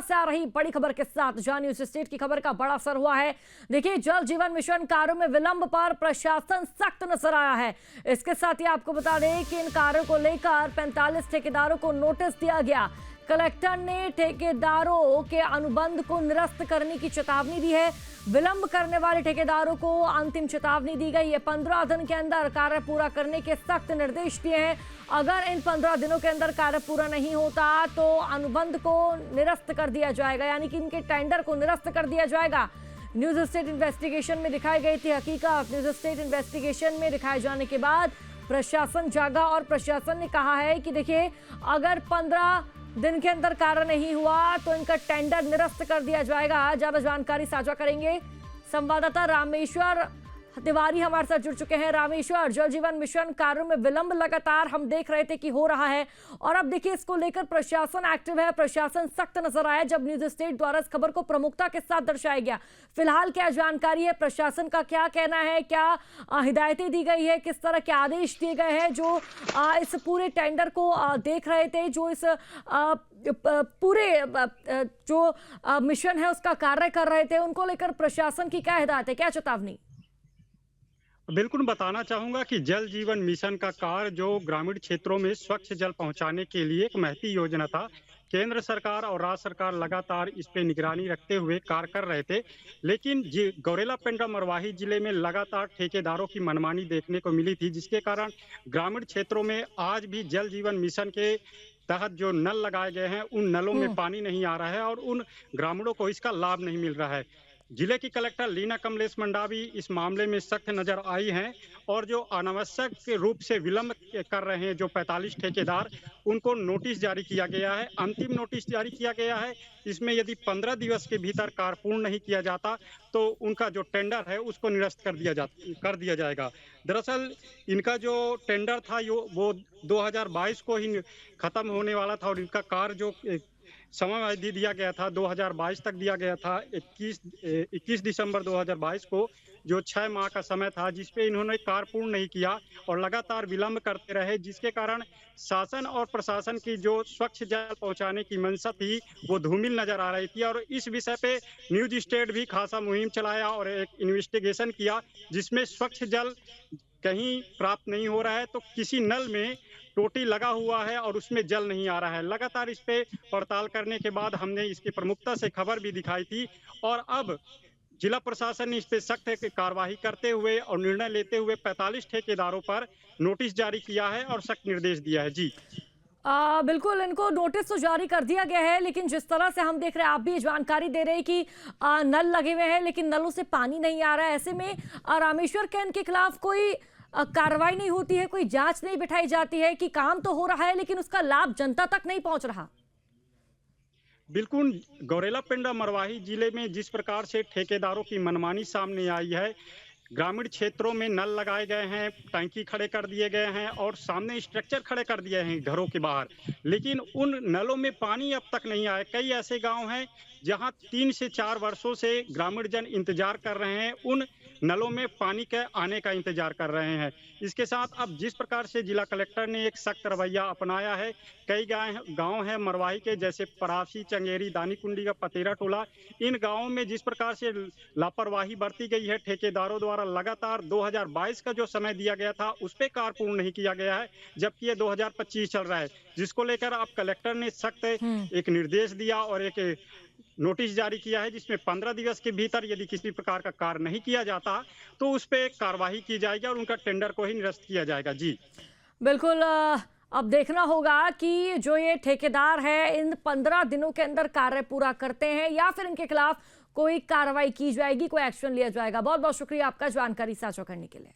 से आ रही बड़ी खबर के साथ जहां न्यूज स्टेट की खबर का बड़ा असर हुआ है। देखिए, जल जीवन मिशन कार्यों में विलंब पर प्रशासन सख्त नजर आया है। इसके साथ ही आपको बता दें कि इन कार्यों को लेकर 45 ठेकेदारों को नोटिस दिया गया। कलेक्टर ने ठेकेदारों के अनुबंध को निरस्त करने की चेतावनी दी है। विलंब करने वाले ठेकेदारों को अंतिम चेतावनी दी गई है। 15 दिन के अंदर कार्य पूरा करने के सख्त निर्देश दिए हैं। अगर इन 15 दिनों के अंदर कार्य पूरा नहीं होता तो अनुबंध को निरस्त कर दिया जाएगा, यानी कि इनके टेंडर को निरस्त कर दिया जाएगा। न्यूज स्टेट इन्वेस्टिगेशन में दिखाई गई थी हकीकत। न्यूज स्टेट इन्वेस्टिगेशन में दिखाए जाने के बाद प्रशासन जागा और प्रशासन ने कहा है कि देखिए, अगर 15 दिन के अंदर कार्य नहीं हुआ तो इनका टेंडर निरस्त कर दिया जाएगा। ज्यादा जानकारी साझा करेंगे संवाददाता रामेश्वर तिवारी हमारे साथ जुड़ चुके हैं। रामेश्वर, जल जीवन मिशन कार्यों में विलंब लगातार हम देख रहे थे कि हो रहा है, और अब देखिए इसको लेकर प्रशासन एक्टिव है, प्रशासन सख्त नजर आया जब न्यूज स्टेट द्वारा इस खबर को प्रमुखता के साथ दर्शाया गया। फिलहाल क्या जानकारी है, प्रशासन का क्या कहना है, क्या हिदायतें दी गई है, किस तरह के आदेश दिए गए हैं जो इस पूरे टेंडर को देख रहे थे, जो इस पूरे जो मिशन है उसका कार्य कर रहे थे, उनको लेकर प्रशासन की क्या हिदायत है, क्या चेतावनी? बिल्कुल बताना चाहूंगा कि जल जीवन मिशन का कार्य जो ग्रामीण क्षेत्रों में स्वच्छ जल पहुंचाने के लिए एक महती योजना था। केंद्र सरकार और राज्य सरकार लगातार इस पे निगरानी रखते हुए कार्य कर रहे थे, लेकिन गौरेला पेंड्रा मरवाही जिले में लगातार ठेकेदारों की मनमानी देखने को मिली थी, जिसके कारण ग्रामीण क्षेत्रों में आज भी जल जीवन मिशन के तहत जो नल लगाए गए हैं उन नलों में पानी नहीं आ रहा है और उन ग्रामीणों को इसका लाभ नहीं मिल रहा है। जिले की कलेक्टर लीना कमलेश मंडावी इस मामले में सख्त नजर आई हैं और जो अनावश्यक रूप से विलंब कर रहे हैं जो 45 ठेकेदार, उनको नोटिस जारी किया गया है। अंतिम नोटिस जारी किया गया है। इसमें यदि 15 दिवस के भीतर कार्य पूर्ण नहीं किया जाता तो उनका जो टेंडर है उसको निरस्त कर दिया जाएगा। दरअसल इनका जो टेंडर था वो 2022 को ही खत्म होने वाला था और इनका कार्य जो समय अवधि दिया गया था 2022 तक दिया गया था। 21 दिसंबर 2022 को जो 6 माह का समय था, जिसपे इन्होंने कार्य पूर्ण नहीं किया और लगातार विलंब करते रहे, जिसके कारण शासन और प्रशासन की जो स्वच्छ जल पहुंचाने की मंशा थी वो धूमिल नजर आ रही थी। और इस विषय पे न्यूज स्टेट भी खासा मुहिम चलाया और एक इन्वेस्टिगेशन किया, जिसमें स्वच्छ जल कहीं प्राप्त नहीं हो रहा है तो किसी नल में टोटी लगा हुआ है और उसमें जल नहीं आ रहा है। लगातार इस पे पड़ताल करने के बाद हमने इसकी प्रमुखता से खबर भी दिखाई थी और अब जिला प्रशासन ने इस पे सख्त कार्रवाई करते हुए और निर्णय लेते हुए 45 ठेकेदारों पर नोटिस जारी किया है और सख्त निर्देश दिया है। जी बिल्कुल, इनको नोटिस तो जारी कर दिया गया है, लेकिन जिस तरह से हम देख रहे हैं, आप भी जानकारी दे रहे हैं कि नल लगे हुए हैं लेकिन नलों से पानी नहीं आ रहा है। ऐसे में रामेश्वर कैन के खिलाफ कोई कार्रवाई नहीं होती है, कोई जांच नहीं बिठाई जाती है कि काम तो हो रहा है लेकिन उसका लाभ जनता तक नहीं पहुंच रहा? बिल्कुल, गौरेला पेंड्रा मरवाही जिले में जिस प्रकार से ठेकेदारों की मनमानी सामने आई है, ग्रामीण क्षेत्रों में नल लगाए गए हैं, टंकी खड़े कर दिए गए हैं और सामने स्ट्रक्चर खड़े कर दिए हैं घरों के बाहर, लेकिन उन नलों में पानी अब तक नहीं आया। कई ऐसे गांव हैं जहां 3 से 4 वर्षों से ग्रामीण जन इंतजार कर रहे हैं, उन नलों में पानी के आने का इंतजार कर रहे हैं। इसके साथ अब जिस प्रकार से जिला कलेक्टर ने एक सख्त रवैया अपनाया है, कई गांव हैं मरवाही के, जैसे परासी, चंगेरी, दानीकुंडी का पतेरा टोला, इन गांवों में जिस प्रकार से लापरवाही बरती गई है ठेकेदारों द्वारा, लगातार 2022 का जो समय दिया गया था उस पे कार्य पूर्ण नहीं किया गया है, जबकि ये 2025 चल रहा है, जिसको लेकर अब कलेक्टर ने सख्त एक निर्देश दिया और एक नोटिस जारी किया है, जिसमें 15 दिवस के भीतर यदि किसी प्रकार का कार्य नहीं किया जाता तो उस पे कार्रवाई की जाएगी और उनका टेंडर को ही निरस्त किया जाएगा। जी बिल्कुल, अब देखना होगा कि जो ये ठेकेदार है इन 15 दिनों के अंदर कार्य पूरा करते हैं या फिर इनके खिलाफ कोई कार्रवाई की जाएगी, कोई एक्शन लिया जाएगा। बहुत बहुत शुक्रिया आपका जानकारी साझा करने के लिए।